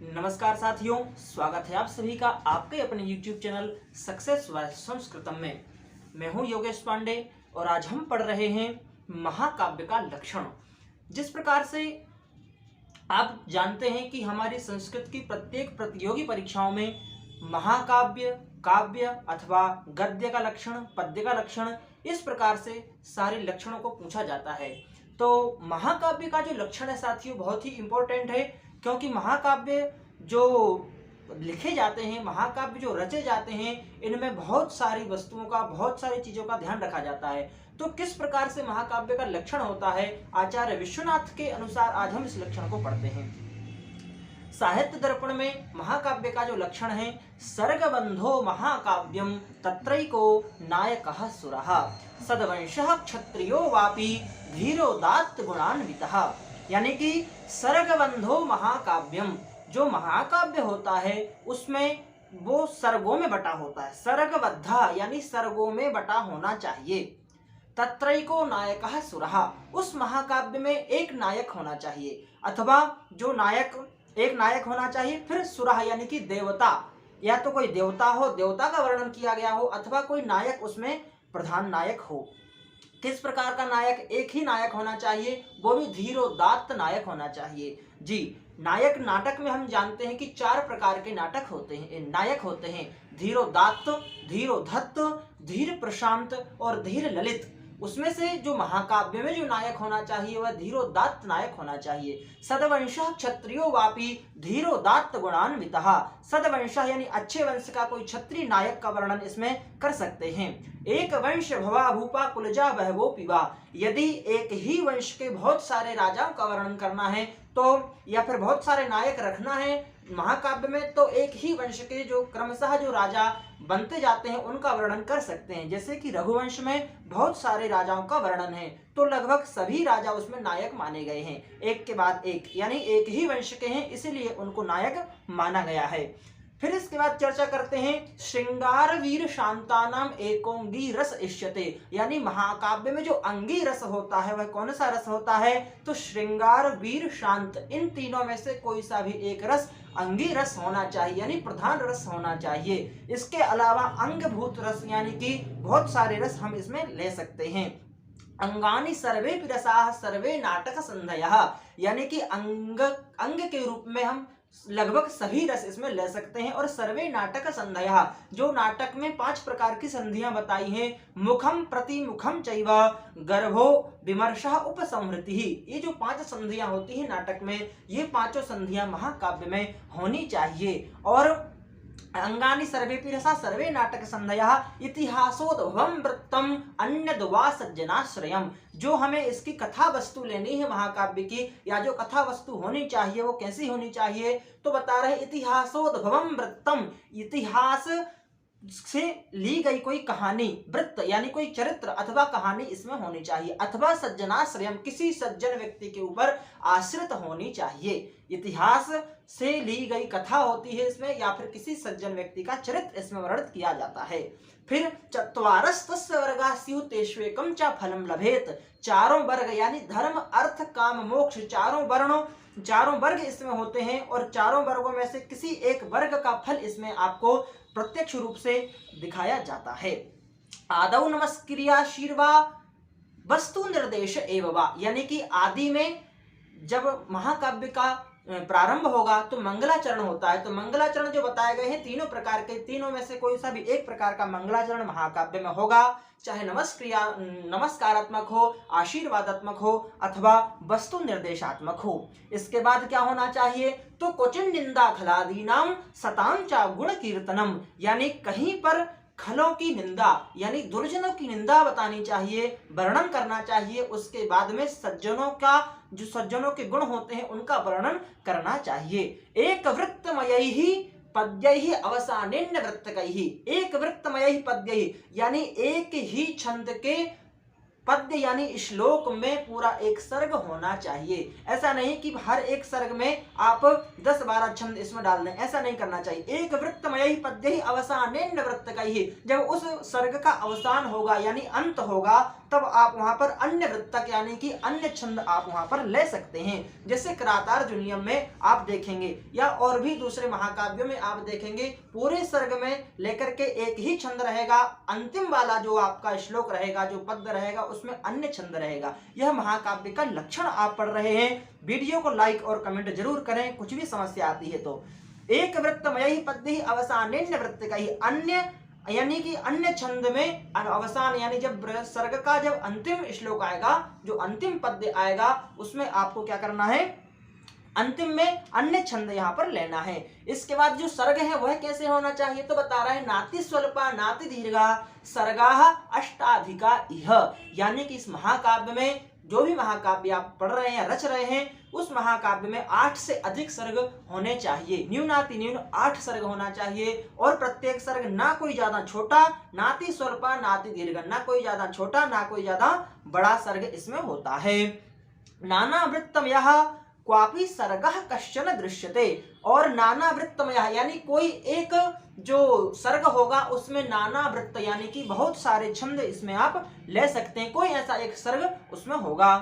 नमस्कार साथियों, स्वागत है आप सभी का आपके अपने YouTube चैनल सक्सेस वाइज संस्कृतम में। मैं हूं योगेश पांडे और आज हम पढ़ रहे हैं महाकाव्य का लक्षण। जिस प्रकार से आप जानते हैं कि हमारी संस्कृत की प्रत्येक प्रतियोगी परीक्षाओं में महाकाव्य, काव्य अथवा गद्य का लक्षण, पद्य का लक्षण, इस प्रकार से सारे लक्षणों को पूछा जाता है। तो महाकाव्य का जो लक्षण है साथियों बहुत ही इंपॉर्टेंट है, क्योंकि महाकाव्य जो लिखे जाते हैं, महाकाव्य जो रचे जाते हैं, इनमें बहुत सारी वस्तुओं का, बहुत सारी चीजों का ध्यान रखा जाता है। तो किस प्रकार से महाकाव्य का लक्षण होता है, आचार्य विश्वनाथ के अनुसार आज हम इस लक्षण को पढ़ते हैं। साहित्य दर्पण में महाकाव्य का जो लक्षण है, सर्गबंधो महाकाव्यम तत्रैको नायकः सुरः सद्वंशः क्षत्रियो वापि धीरोदात्त गुणान्वितः। यानी कि सर्गबंधो महाकाव्यम, जो महाकाव्य होता है उसमें वो सर्गों में बटा होता है। सर्गबद्ध यानी सर्गों में बटा होना चाहिए। तत्रैको नायकः सुरः, उस महाकाव्य में एक नायक होना चाहिए, अथवा जो नायक, एक नायक होना चाहिए। फिर सुरः यानी कि देवता, या तो कोई देवता हो, देवता का वर्णन किया गया हो, अथवा कोई नायक उसमें प्रधान नायक हो। किस प्रकार का नायक? एक ही नायक होना चाहिए, वो भी धीरोदात्त नायक होना चाहिए। जी, नायक नाटक में हम जानते हैं कि 4 प्रकार के नाटक होते हैं, नायक होते हैं। धीरोदात्त, धीरोधत्त, धीर प्रशांत और धीर ललित। उसमें से जो महाकाव्य में जो नायक होना चाहिए वह धीरोदात्त नायक होना चाहिए। सद्वंशः क्षत्रियो वापि धीरोदात्त गुणान्वितः। सद्वंशः यानी अच्छे वंश का कोई क्षत्रिय नायक का वर्णन इसमें कर सकते हैं। एक वंश भवा भूपा कुलजा बहवो पिवा, यदि एक ही वंश के बहुत सारे राजाओं का वर्णन करना है तो, या फिर बहुत सारे नायक रखना है महाकाव्य में, तो एक ही वंश के जो क्रमशः जो राजा बनते जाते हैं उनका वर्णन कर सकते हैं। जैसे कि रघुवंश में बहुत सारे राजाओं का वर्णन है, तो लगभग सभी राजा उसमें नायक माने गए हैं, एक के बाद एक, यानी एक ही वंश के हैं, इसीलिए उनको नायक माना गया है। फिर इसके बाद चर्चा करते हैं श्रृंगार वीर शांतानाम एकोंगी रस इष्यते, यानी महाकाव्य में जो अंगी रस होता है वह कौन सा रस होता है? तो श्रृंगार, वीर, शांत, इन तीनों में से कोई सा भी एक रस अंगी रस होना चाहिए, यानी प्रधान रस होना चाहिए। इसके अलावा अंगभूत रस यानी कि बहुत सारे रस हम इसमें ले सकते हैं। अंगानि सर्वे रसाः सर्वे नाटक संधयः, यानी कि अंग के रूप में हम लगभग सभी रस इसमें ले सकते हैं। और सर्वे नाटक संधयः, जो नाटक में 5 प्रकार की संधियां बताई हैं, मुखम प्रति मुखम चैव गर्भो विमर्शः उपसंहृतिः, ये जो 5 संधियां होती हैं नाटक में, ये 5 संधियां महाकाव्य में होनी चाहिए। और अंगानि सर्वेपि रसा सर्वे नाटक संधयः इतिहासोद्भवं वृत्तम अन्यद् वा सज्जनाश्रयम्, जो हमें इसकी कथा वस्तु लेनी है महाकाव्य की, या जो कथा वस्तु होनी चाहिए वो कैसी होनी चाहिए? तो बता रहे इतिहासोद्भवं वृत्तम, इतिहास से ली गई कोई कहानी, वृत्त यानी कोई चरित्र अथवा कहानी इसमें होनी चाहिए, अथवा सज्जनाश्रयम, किसी सज्जन व्यक्ति के ऊपर आश्रित होनी चाहिए। इतिहास से ली गई कथा होती है इसमें, या फिर किसी सज्जन व्यक्ति का चरित्र इसमें वर्णित किया जाता है। फिर चत्वारस्तस्य वर्गाः स्युः तेष्वेकं च फलं लभेत, चारों वर्ग यानी धर्म अर्थ काम मोक्ष, चारों वर्ग इसमें होते हैं, और चारों वर्गों में से किसी एक वर्ग का फल इसमें आपको प्रत्यक्ष रूप से दिखाया जाता है। आदौ नमस्क्रिया शीर्वा वस्तु निर्देश एव वा, यानी कि आदि में जब महाकाव्य का प्रारंभ होगा तो मंगलाचरण होता है। तो मंगलाचरण जो बताए गए हैं तीनों प्रकार के, तीनों में से कोई सा भी एक प्रकार का मंगलाचरण महाकाव्य में होगा, चाहे नमस्कारात्मक हो, आशीर्वादात्मक हो, अथवा वस्तु निर्देशात्मक हो। इसके बाद क्या होना चाहिए? तो क्वचिन निंदा खलादीनाम सताम चा गुण कीर्तनम, यानी कहीं पर खलों की निंदा यानी दुर्जनों की निंदा बतानी चाहिए, वर्णन करना चाहिए। उसके बाद में सज्जनों का, जो सज्जनों के गुण होते हैं उनका वर्णन करना चाहिए। एक वृत्तमयैहि पद्यैहि अवसानेन वृत्तकैहि, एक वृत्तमयैहि पद्यैहि, यानी एक ही छंद के पद्य यानी श्लोक में पूरा एक सर्ग होना चाहिए। ऐसा नहीं कि हर एक सर्ग में आप 10-12 छंद इसमें डाल दें, ऐसा नहीं करना चाहिए। एक वृत्तमय ही पद्य ही अवसानेन वृत्त का ही, जब उस सर्ग का अवसान होगा यानी अंत होगा तब आप वहां पर अन्य वृत्तक यानी कि अन्य छंद आप वहां पर ले सकते हैं। जैसे कृतार्जुनीयम में आप देखेंगे या और भी दूसरे महाकाव्यों में आप देखेंगे पूरे सर्ग में लेकर के एक ही छंद रहेगा, अंतिम वाला जो आपका श्लोक रहेगा, जो पद्य रहेगा, उसमें अन्य छंद रहेगा। यह महाकाव्य का लक्षण आप पढ़ रहे हैं। वीडियो को लाइक और कमेंट जरूर करें, कुछ भी समस्या आती है तो। एक वृत्तमय ही पद्य ही अवसानेन वृत्त का ही, अन्य यानी कि अन्य छंद में अवसान यानी जब सर्ग का जब अंतिम श्लोक आएगा, जो अंतिम पद्य आएगा, उसमें आपको क्या करना है, अंतिम में अन्य छंद यहाँ पर लेना है। इसके बाद जो सर्ग है वह कैसे होना चाहिए तो बता रहा है, नाति स्वल्पा नाति दीर्घा सर्गाः अष्टाधिका इह, यानी कि इस महाकाव्य में जो भी महाकाव्य आप पढ़ रहे हैं, रच रहे हैं, उस महाकाव्य में 8 से अधिक सर्ग होने चाहिए। न्यूनाति न्यून 8 सर्ग होना चाहिए और प्रत्येक सर्ग ना कोई ज्यादा छोटा, नाति स्वल्पा नाति दीर्घ, ना कोई ज्यादा छोटा ना कोई ज्यादा बड़ा सर्ग इसमें होता है। नाना वृत्तमयः क्वापि सर्गः कश्चन दृश्यते, और नाना वृत्तमय यानी कोई एक जो सर्ग होगा उसमें नाना वृत्त यानी कि बहुत सारे छंद इसमें आप ले सकते हैं, कोई ऐसा एक सर्ग उसमें होगा।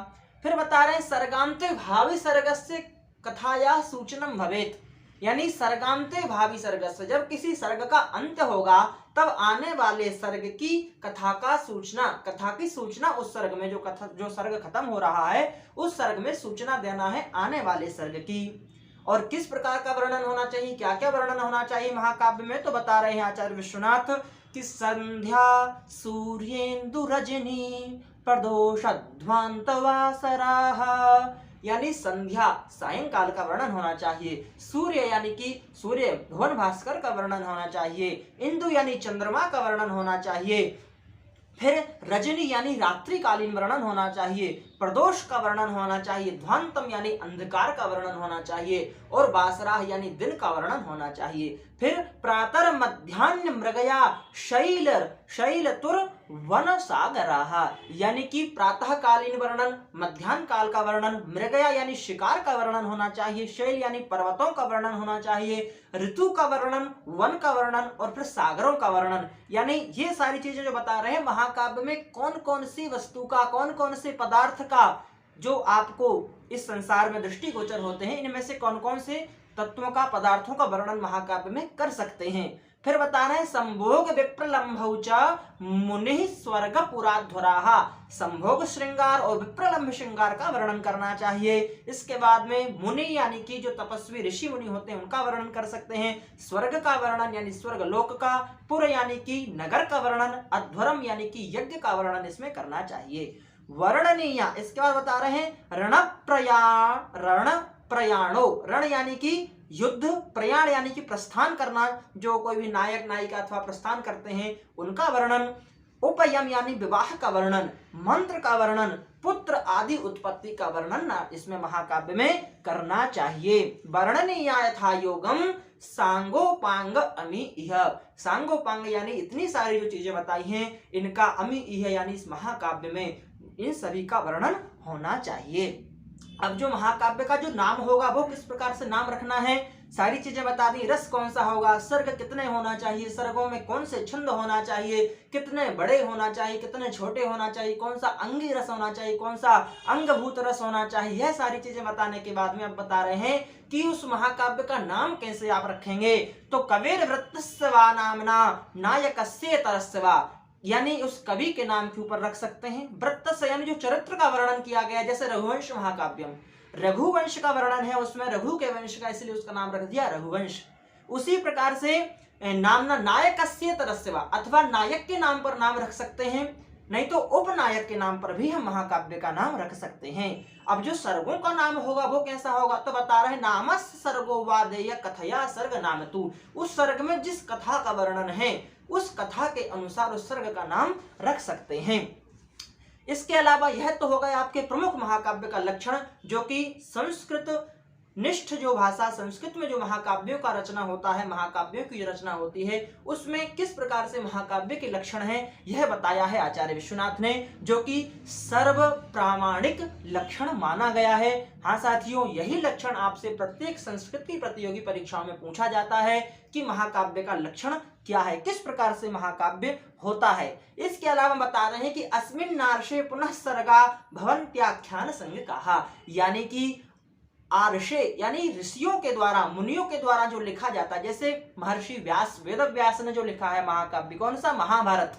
फिर बता रहे हैं सर्गान्ते भावी सर्गस्य कथाया सूचनम भवेत, यानी सर्गान्ते भावी सर्गस्य, जब किसी सर्ग का अंत होगा तब आने वाले सर्ग की कथा का सूचना, कथा की सूचना उस सर्ग में जो सर्ग खत्म हो रहा है उस सर्ग में सूचना देना है आने वाले सर्ग की। और किस प्रकार का वर्णन होना चाहिए, क्या क्या वर्णन होना चाहिए महाकाव्य में तो बता रहे हैं आचार्य विश्वनाथ कि संध्या सूर्येन्दु रजनी प्रदोषध्वांत वासराः, यानी संध्या सायंकाल का वर्णन होना चाहिए, सूर्य यानी कि सूर्य भुवन भास्कर का वर्णन होना चाहिए, इंदु यानी चंद्रमा का वर्णन होना चाहिए, फिर रजनी यानी रात्रिकालीन वर्णन होना चाहिए, प्रदोष का वर्णन होना चाहिए, ध्वांतम यानी अंधकार का वर्णन होना चाहिए और बासराह यानी दिन का वर्णन होना चाहिए। फिर प्रातर मध्यान्ह मृगया शैलतुर वन सागराः, यानी कि प्रातःकालीन वर्णन, मध्यान्ह काल का वर्णन, मृगया यानी शिकार का वर्णन होना चाहिए, शैल यानी पर्वतों का वर्णन होना चाहिए, ऋतु का वर्णन, वन का वर्णन और फिर सागरों का वर्णन। यानी ये सारी चीजें जो बता रहे हैं महाकाव्य में कौन कौन सी वस्तु का, कौन कौन से पदार्थ का जो आपको इस संसार में दृष्टिगोचर होते हैं, इनमें से कौन कौन से तत्वों का, पदार्थों का वर्णन महाकाव्य में कर सकते हैं। फिर बता रहे हैं संभोग विप्रलंभौ च मुनि स्वर्ग पुराध्वराः, संभोग श्रृंगार और विप्रलंभ श्रृंगार का वर्णन करना चाहिए। इसके बाद में मुनि यानी कि जो तपस्वी ऋषि मुनि होते हैं उनका वर्णन कर सकते हैं, स्वर्ग का वर्णन यानी स्वर्ग लोक का, पुर यानी कि नगर का वर्णन, अध्वरम यानी कि यज्ञ का वर्णन इसमें करना चाहिए। वर्णनीय, इसके बाद बता रहे हैं रण प्रयाणो, रण यानी कि युद्ध, प्रयाण यानी कि प्रस्थान करना, जो कोई भी नायक नायिका अथवा प्रस्थान करते हैं उनका वर्णन, उपयम यानी विवाह का वर्णन, मंत्र का वर्णन, पुत्र आदि उत्पत्ति का वर्णन इसमें महाकाव्य में करना चाहिए। वर्णनीय यथा योगम सांगोपांग अमी इह, सांगोपांग यानी इतनी सारी जो चीजें बताई हैं इनका अमी इह यानी इस महाकाव्य में इन सभी का वर्णन होना चाहिए। अब जो महाकाव्य का जो नाम होगा वो किस प्रकार से नाम रखना है, सारी चीजें बता दी। रस कौन सा होगा, सर्ग कितने होना चाहिए, सर्गों में कौन से छंद होना चाहिए, कितने बड़े होना चाहिए, कितने छोटे होना चाहिए, कौन सा अंगी रस होना चाहिए, कौन सा अंगभूत रस होना चाहिए, यह सारी चीजें बताने के बाद में अब बता रहे हैं कि उस महाकाव्य का नाम कैसे आप रखेंगे। तो कविर वृत्तस्य वा नामना नायकस्य तरस्य वा, यानी उस कवि के नाम के ऊपर रख सकते हैं। वृत्तस्य यानी जो चरित्र का वर्णन किया गया, जैसे रघुवंश महाकाव्यम, रघुवंश का वर्णन है उसमें, रघु के वंश का, इसलिए उसका नाम रख दिया रघुवंश। उसी प्रकार से नामना नायकस्य तरस्य वा, अथवा नायक के नाम पर नाम रख सकते हैं, नहीं तो उपनायक के नाम पर भी हम महाकाव्य का नाम रख सकते हैं। अब जो सर्गों का नाम होगा वो कैसा होगा तो बता रहे नामस सर्गो वादेय कथया सर्ग नाम तू, उस सर्ग में जिस कथा का वर्णन है उस कथा के अनुसार उस सर्ग का नाम रख सकते हैं। इसके अलावा यह तो होगा आपके प्रमुख महाकाव्य का लक्षण, जो कि संस्कृत निष्ठ जो भाषा, संस्कृत में जो महाकाव्यों का रचना होता है, महाकाव्यों की रचना होती है, उसमें किस प्रकार से महाकाव्य के लक्षण हैं यह बताया है आचार्य विश्वनाथ ने, जो कि सर्व प्रामाणिक लक्षण माना गया है। हाँ साथियों, यही लक्षण आपसे प्रत्येक संस्कृत की प्रतियोगी परीक्षाओं में पूछा जाता है कि महाकाव्य का लक्षण क्या है, किस प्रकार से महाकाव्य होता है। इसके अलावा बता रहे हैं कि अस्मिन् नार्षे पुनः सर्गा भवन्त्याख्यान संज्ञकाः, यानी कि आर्षे यानी ऋषियों के द्वारा, मुनियों के द्वारा जो लिखा जाता है, जैसे महर्षि व्यास, वेद व्यास ने जो लिखा है महाकाव्य, कौन सा, महाभारत,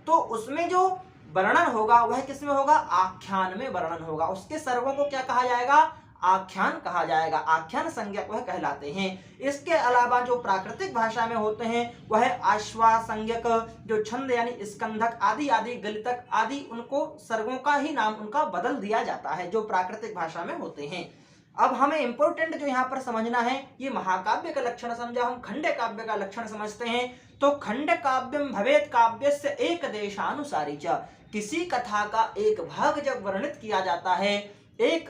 तो उसमें जो वर्णन होगा वह किसमें होगा, आख्यान में वर्णन होगा। उसके सर्गों को क्या कहा जाएगा, आख्यान कहा जाएगा, आख्यान संज्ञक वह कहलाते हैं। इसके अलावा जो प्राकृतिक भाषा में होते हैं वह आश्वासंज्ञक, जो छंद यानी स्कंधक आदि आदि गलितक आदि, उनको सर्गों का ही नाम उनका बदल दिया जाता है जो प्राकृतिक भाषा में होते हैं। अब हमें इंपॉर्टेंट जो यहाँ पर समझना है, ये महाकाव्य का लक्षण समझा, हम खंड काव्य का लक्षण समझते हैं। तो खंड काव्यम भवेत काव्यस्य एक देशानुसारी च, किसी कथा का एक भाग जब वर्णित किया जाता है, एक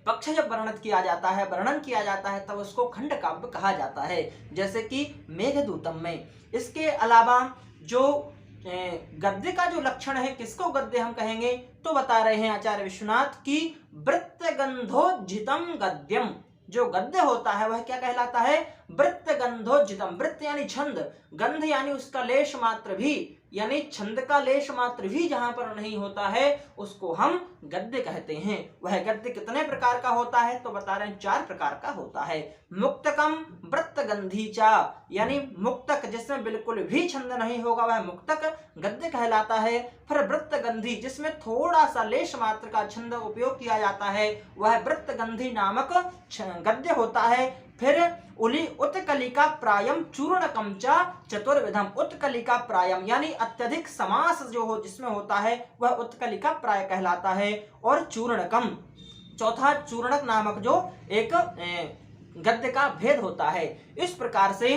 पक्ष जब वर्णित किया जाता है, वर्णन किया जाता है, तब उसको खंड काव्य कहा जाता है, जैसे कि मेघदूतम में। इसके अलावा जो गद्य का जो लक्षण है, किसको गद्य हम कहेंगे, तो बता रहे हैं आचार्य विश्वनाथ की वृत्तगंधोज्झितम गद्यम, जो गद्य होता है वह क्या कहलाता है, वृत्तगंधोज्झितम। वृत्त यानी छंद, गंध यानी उसका लेश मात्र भी, यानी छंद का लेश मात्र भी जहां पर नहीं होता है उसको हम गद्य कहते हैं। वह गद्य कितने प्रकार का होता है, तो बता रहे हैं 4 प्रकार का होता है। मुक्तकम वृत्तगंधी चा, यानी मुक्तक जिसमें बिल्कुल भी छंद नहीं होगा वह मुक्तक गद्य कहलाता है। फिर वृत्तगंधी जिसमें थोड़ा सा लेश मात्र का छंद उपयोग किया जाता है वह वृत्तगंधी नामक गद्य होता है। फिर उली उत्कलिका प्रायम चूर्णकम च चतुर्विधम, उत्कलिका प्रायम यानी अत्यधिक समास जो हो जिसमें होता है वह उत्कलिका प्राय कहलाता है। और चूर्णकम, चौथा चूर्णक नामक जो एक गद्य का भेद होता है। इस प्रकार से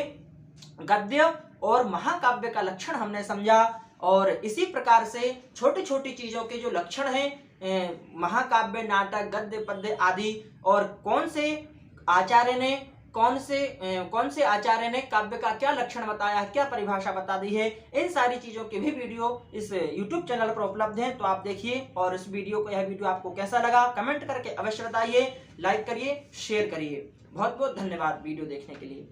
गद्य और महाकाव्य का लक्षण हमने समझा, और इसी प्रकार से छोटी छोटी चीजों के जो लक्षण हैं, महाकाव्य, नाटक, गद्य, पद्य आदि, और कौन से आचार्य ने काव्य का क्या लक्षण बताया, क्या परिभाषा बता दी है, इन सारी चीजों के भी वीडियो इस YouTube चैनल पर उपलब्ध हैं, तो आप देखिए। और इस वीडियो को, यह वीडियो आपको कैसा लगा कमेंट करके अवश्य बताइए, लाइक करिए, शेयर करिए। बहुत बहुत धन्यवाद वीडियो देखने के लिए।